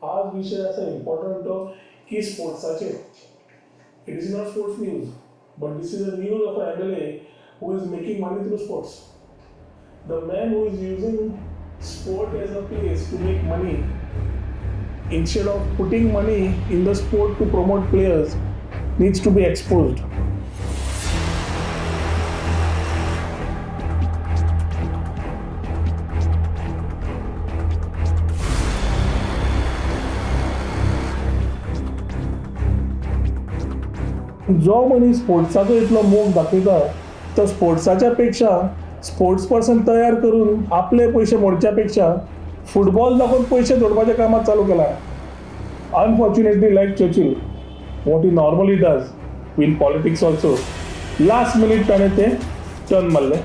आज विषय असा इम्पॉर्टंट की स्पोर्ट्साचे. It is not sports news, but this is a news of a MLA who is making money through sports. The man who is using sport as a place to make money instead of putting money in the sport to promote players needs to be exposed. जो मनीस स्पोर्ट्साचो इतलो मोग दाखयता तो स्पोर्ट्साच्या पेक्षा sports person तयार करून आपले पयशे मोडच्या पेक्षा फुटबॉल दाखोवन पयशे जोडपाच्या कामात चालू केला. Unfortunately like Churchill, what he normally does in politics also, last minute ताणें ते टर्न मारले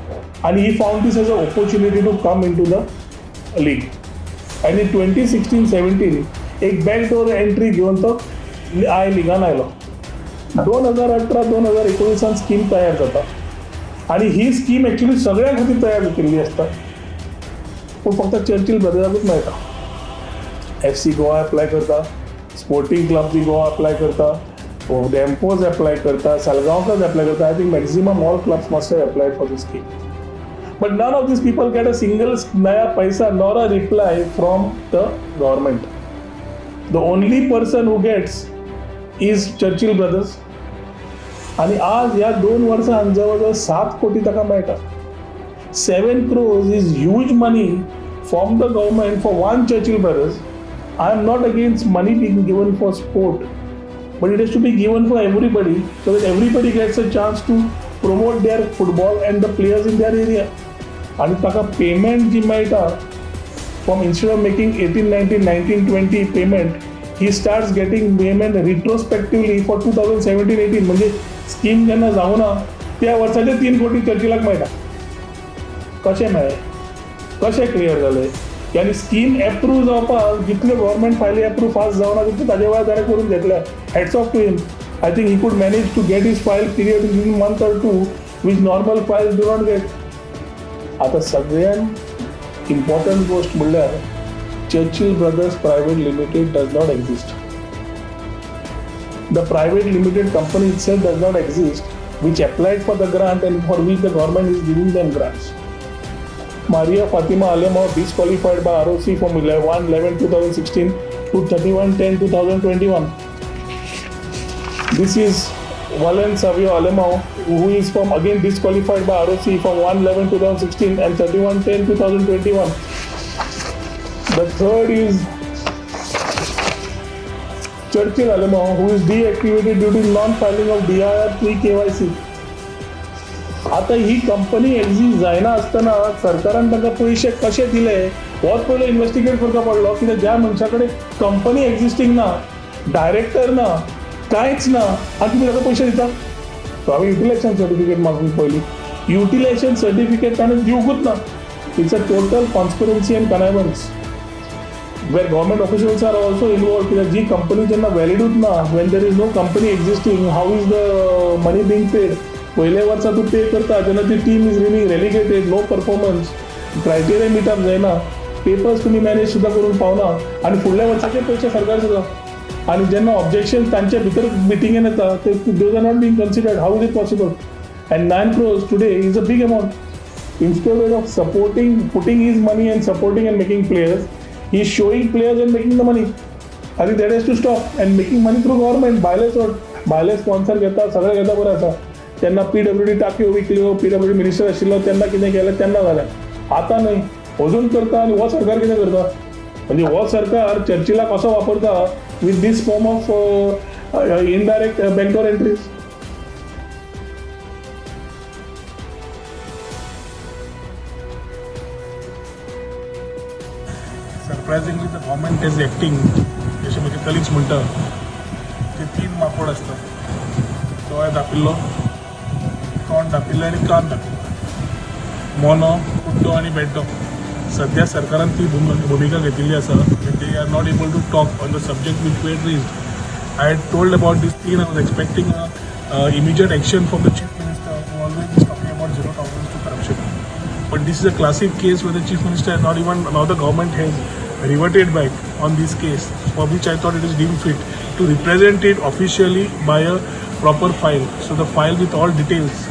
आणि he found this as a opportunity to come into the league. आणि 2016-17 एक बॅकडोर एंट्री घेऊन तो लिगान आयलो. 2018-2019 स्कीम तयार जाता आणि ही स्कीम ॲक्च्युली सगळ्या खातीर तयार केल्ली आसता, पूण फक्त चर्चिल ब्रदर्साकूच मेळटा. FC गोवा एप्लाय करता, sporting club the Goa apply करता, डेम्पोज एप्लाय करता, सालगांवकर्स एप्लाय करता. I think maximum all clubs must have applied for this scheme. But none of these people get a single naya paisa nor a reply from the government. The only person who gets is Churchill Brothers. आणि आज या 2 वर्षांत जवळजवळ 7 कोटी ताका मेळटा. 7 crores is huge money from the government for one Churchill Brothers. I am not against money being given for sport, but it has to be given for everybody so that everybody gets a chance to promote their football and the players in their area. आणि ताका payment जी मेळटा from instead of making 18, 19, 19, 20 payment, he starts getting payment retrospectively for 2017-18. म्हणजे scheme जेन्ना जावना त्या वर्साचे 3 कोटी चर्चिलाक मेळटा. कशें मेळ्ळें, कशें क्लियर जालें? आनी स्कीम एप्रूव जावपाक जितल्यो गव्हर्मेंट फायली एप्रूव फास्ट जावना तितले ताजे वेळार ताणें करून घेतल्या. Hats off to him. I think he could manage to get his file period in month or 2 which normal files do not get. आतां सगळ्यान इम्पॉर्टंट गोष्ट म्हणल्यार Churchill Brothers private limited does not exist. The private limited company itself does not exist, which applied for the grant and for which the government is giving them grants. Maria Fatima Alemao disqualified by ROC from 1/11/2016 to 31/10/2021. This is Valen Savio Alemao, who is from again disqualified by ROC from 1/11/2016 and 31/10/2021. The third is Churchill Alemao, who is deactivated due to non-filing of DIR 3 KYC. आता ही company exist जायना आसतना सरकारान तांकां पयशे कशे दिले होच पयलो इन्व्हेस्टिगेट करचो पडलो. कित्याक ज्या मनशा कडेन कंपनी एक्झिस्टींग ना, डायरेक्टर ना, कांयच ना, आनी तुमी ताका पयशे दिता. सो हांवें युटिलायझेशन सर्टिफिकेट मागून पयली. युटिलायझेशन सर्टिफिकेट ताणें दिवंकूच ना. It's a total conspiracy and connivance where government officials are also involved. कित्याक जी कंपनी जेन्ना वॅलिडूच ना, when there is no company existing, how is the money being paid? पयल्या वर्सा तूं पे करता जेन्ना ती team is really relegated, no performance, criteria meet up जायना, पेपर्स तुमी मॅनेज सुद्दां करून पावना आनी फुडल्या वर्साचे पयशे सरकार सुद्दां. आनी जेन्ना ऑब्जेक्शन तांचे भितर मिटिंगेन येता ते those are not being considered. How is it possible? And 9 crores today is a big amount. Instead of supporting, putting his money and supporting and making players, he is showing players and making the money. I think that has to stop. And making money through government, भायले sponsor घेता, सगळें घेता बरें आसा. तेन्ना PWD टाकयो विकल्यो, PWD minister आशिल्लो तेन्ना कितें केलें तेन्ना जालें. आतां न्हय, अजून करता आनी हो सरकार कितें करता? म्हणजे हो सरकार चर्चिलाक कसो वापरता with these form of indirect backdoor entries. Surprisingly the government is acting जशें म्हजे कलिग्स म्हणटा ते 3 माकोड आसता. दोळे धापिल्लो, तोंड धापिल्लें आनी कान धापिल्लो. मोनो, कुड्डो आनी बेड्डो. सद्या सरकारान ती भुमिका घेतिल्ली आसा. They are not able to talk on the subject which we had raised. I had told about these 3. I was expecting immediate action from the chief minister who always is talking about zero tolerance to corruption. But this is a classic case where the Chief Minister has not even, now the government has reverted back on this case, for which I thought it is deemed fit to represent it officially by a proper file. So the file with all details,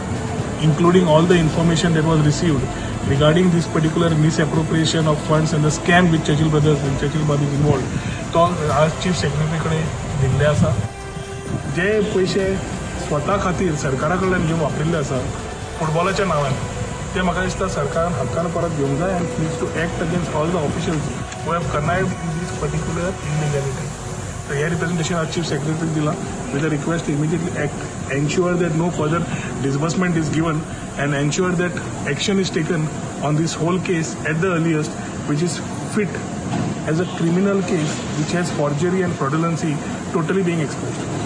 including all the information that was received regarding this particular misappropriation of funds and the scam with Churchill Brothers and Churchill Brothers involved, तो आज chief सेक्रेटरीकडे दिल्ले आसा. जे पयशे स्वता खातीर सरकारा कडल्यान घेवन वापरिल्ले आसा फुटबॉलाच्या नांवान, ते म्हाका दिसता सरकारान हक्कान परत घेवंक जाय and needs to act against all the officials who have connived in this particular illegality. So here representation our chief secretary dila with a request to immediately act, ensure that no further disbursement is given and ensure that action is taken on this whole case at the earliest, which is fit as a criminal case which has forgery and fraudulency totally being exposed.